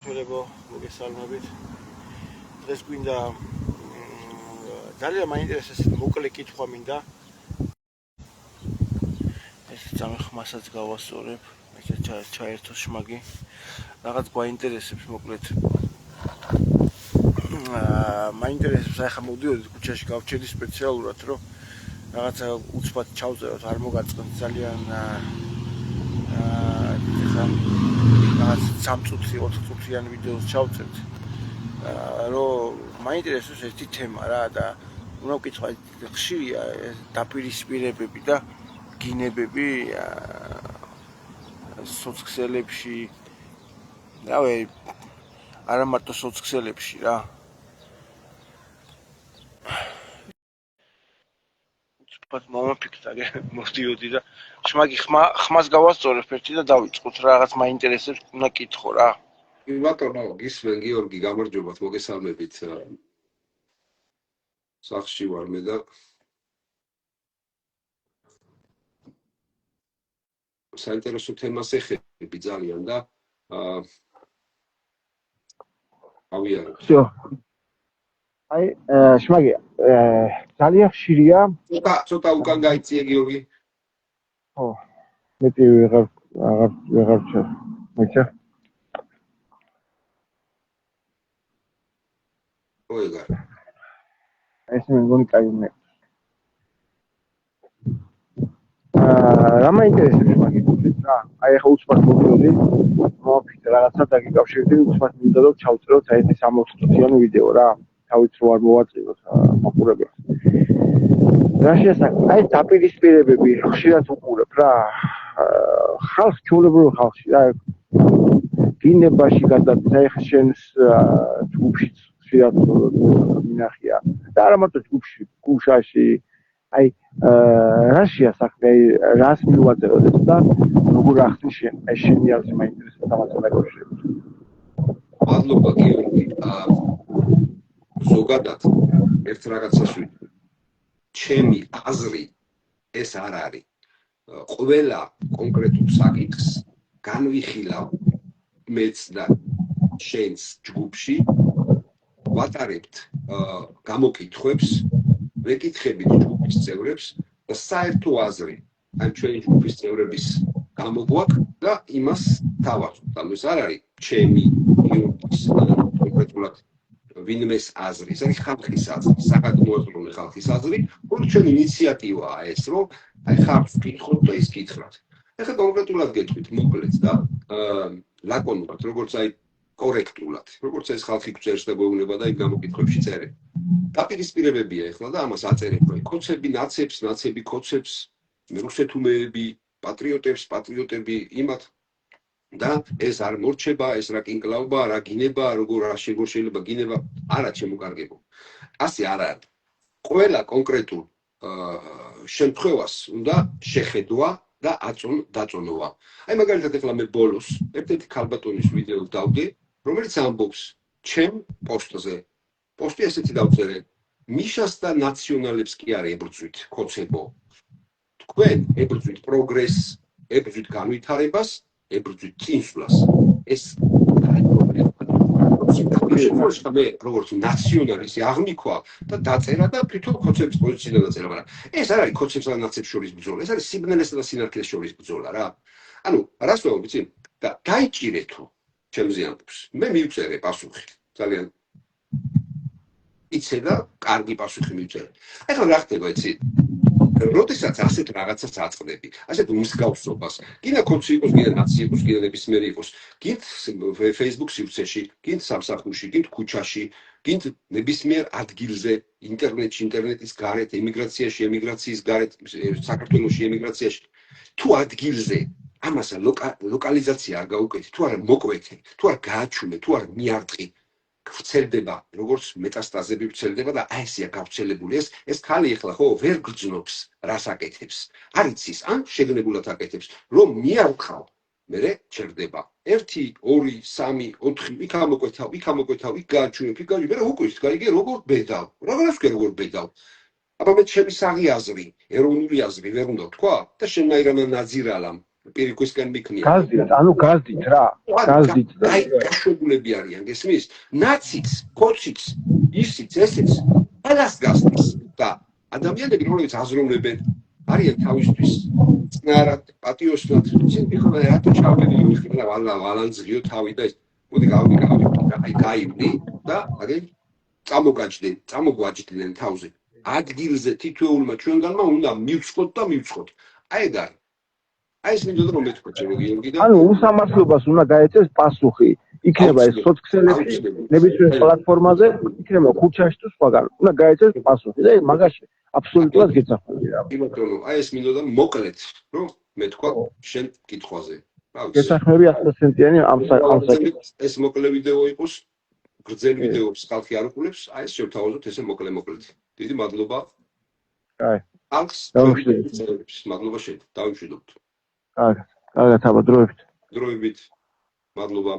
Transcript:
Შეიძლება მოგესალმებით. დღეს გვინდა ძალიან მაინტერესებს მოკლე კითხვა მინდა. ეს ძალიან ხმასაც გავასწორებ. ეს ჩაერთო შმაგი. რაღაც გვაინტერესებს მოკლედ. მაინტერესებს ახლა მოვდიოდით ქუჩაში გავჩერდი სპეციალურად, რომ რაღაცა უცბად ჩავწეროთ, არ მოგაწყენთ ძალიან რაღაც 3 წუთი, 4 წუთიან ვიდეოს ჩავწერთ. რომ მაინტერესებს ერთი თემა რა და უნდა ვკითხვა ხშირია დაპირისპირებები და გინებები სოციქსელებში რავი არა მარტო სოციქსელებში რა უცბად მომაფიქრდა მოვდიოდი და შმაგი ხმას გავასწორებ ერთი და დავიწყოთ რაღაც მაინტერესებს უნდა კითხო რა ბატონო გისმენ გიორგი გამარჯობათ მოგესალმებით სახში ვარ მე და საინტერესო თემას ეხები ძალიან და ავიარო всё აი შმაგი ძალიან ხშირია ცოტა უკან გაიწიე გიორგი ხო მეტი ვეღარ ჩა მოიცა ოიგარ ეს მე მგონი კაი მე რა მაინტერესებს მაგის რა აი ახლა უცბად მოვიდოდი მოვაფიქრე რაღაცა დაგიკავშირდი უცბად მინდა რომ ჩავწეროთ აი ეს 60 წუთიანი ვიდეო რა თავით რო არ მოვაწილოთ მაყურებლებს რა შესაძლოა აი დაპირისპირებები ხშირად უყურებ რა ხალხ ჩვეულებრივ ხალხში რა გინებაში გადადის აი ხა შენს ჯგუფში ხშირად მინახია და არა მარტო ჯგუფში გუშაში აი რა შეასახმე რას მივაწეროთ და როგორ ახსნი შენ აი შენი არის მაინტერესებს თამასთან დაკავშირებით მადლობა გიორგი ზოგადად ერთ რაღაცას ვიტყვი ჩემი აზრი ეს არ არის ყველა კონკრეტულ საკითხს განვიხილავ მეც და შენს ჯგუფში ვატარებთ გამოკითხვებს ვეკითხებით ჯგუფის წევრებს და საერთო აზრი ამ ჩვენი ჯგუფის წევრების გამოგვაქვს და იმას თავაზობთ. ანუ ეს არ არის ჩემი გიორგის კონკრეტულად ვინმეს აზრი, ეს არის ხალხის აზრი, საგანმანათლებლო ხალხის აზრი, რომ ჩვენი ინიციატივაა ეს, რომ აი ხალხს ვკითხოთ და ის კითხრათ. ეხლა კონკრეტულად გეტყვით მოკლედ და ლაკონურად, როგორც აი კორექტულად, როგორც ეს ხალხი გვწერს და გვეუბნება და იმ გამოკითხვებში წერენ. დაპირისპირებებია ეხლა და ამას აწერენ, რომ კოცები ნაცები კოცებს, რუსეთუმეები, პატრიოტები იმათ და ეს არ მორჩება, ეს რა კინკლავება, რა გინება, როგორ შეიძლება გინება, არა შემოკარგებო. ასე არ არის. ყველა კონკრეტულ შემთხვევას უნდა შეხედვა და დაწონვა. აი მაგალითად ეხლა მე ბოლოს ერთ-ერთი ქალბატონის ვიდეო დავდე, რომელიც ამბობს ჩემ პოსტზე. პოსტი ესეთი დავწერე. მიშას და ნაციონალებს კი არ ებრძვით, კოცებო. თქვენ ებრძვით პროგრესს, ებრძვით განვითარებას, ებრძვით წინსვლას. ეს არის პრობლემა. მე როგორც ნაციონალისტი აღმიქვა და დაწერა და თვითონ კოცების პოზიციიდან დაწერა, მაგრამ ეს არ არის კოცებსა და ნაცებს შორის ბრძოლა, ეს არის სიბნელესა და სინარქეს შორის ბრძოლა რა. ანუ რას ვეუბნები, იცი? და დაიჭირეთო ჩემზე ამბობს. მე მივწერე პასუხი. ძალიან იცე და კარგი პასუხი მივწერე. ეხლა რა ხდება, იცი? როდესაც ასეთ რაღაცას აწყდები, ასეთ მსგავსობას, გინდა კოცი იყოს, გინდა ნაცი იყოს, გინდა ნებისმიერი იყოს, გინდ Facebook სივრცეში, გინდ სამსახურში, გინდ ქუჩაში, გინდ ნებისმიერ ადგილზე, ინტერნეტის გარეთ, ემიგრაციის გარეთ, საქართველოში ემიგრაციაში, თუ ადგილზე ამას ლოკალიზაცია არ გაუკეთე, თუ არ მოკვეთე, თუ არ გააჩუნე, თუ არ მიარტყი, ვრცელდება, როგორც მეტასტაზები ვრცელდება და აი ესეა გავრცელებული ეს ხალი ეხლა ხო ვერ გრძნობს რას აკეთებს. არ იცის, ან შეგნებულად აკეთებს, რომ მიარყავ, მერე ჩერდება. 1 2 3 4 იქ ამოკვეთავ, იქ გააჩუნებ, მერე უკვით, გაიგე როგორ ბედავ. როგორ ბედავ. აბა მე ჩემი საღი აზრი, ეროვნული აზრი ვერ უნდა თქვა და შემნაირად ნაძირალამ პირიქვისკენ მიქნია. გაზდით, ანუ გაზდით რა. გაზდით და გაშვებულები არიან, გესმის? ნაციც, კოციც, ისიც, ესეც, ყველას გასდის და ადამიანები, რომლებიც აზროვნებენ, არიან თავისთვის წნარად, პატიოსნად, ისინი ხომ რატო ჩავედი და ვალანძღიო თავი და ეს მოდი გაივნი და აგერ წამოგვაჯდნენ თავზე. ადგილზე თითოეულმა ჩვენგანმა უნდა მივწყოთ და მივწყოთ. აი ეგ არის. აი ეს მინდოდა რომ მეთქვა ჩემო გიორგი და ანუ უსამართლობას უნდა გაეწეს პასუხი. იქნება ეს სოციქსელებში, ნებისმიერ პლატფორმაზე, იქნება ქუჩაში თუ სხვაგან. უნდა გაეწეს პასუხი და მაგაში აბსოლუტურად გეცახმები რა. იმიტომ აი ეს მინდოდა მოკლედ რომ მეთქვა შენ კითხვაზე. გეცახმები 100%-იანი ამ საკითხს. ეს მოკლე ვიდეო იყოს. გრძელ ვიდეოებს ხალხი არ უყურებს, აი ეს შევთავაზოთ ესე მოკლედ. დიდი მადლობა. აი. ალქს, მადლობა შენ. დავიმშვიდობთ. კარგად, აბა დროებით. დროებით. მადლობა.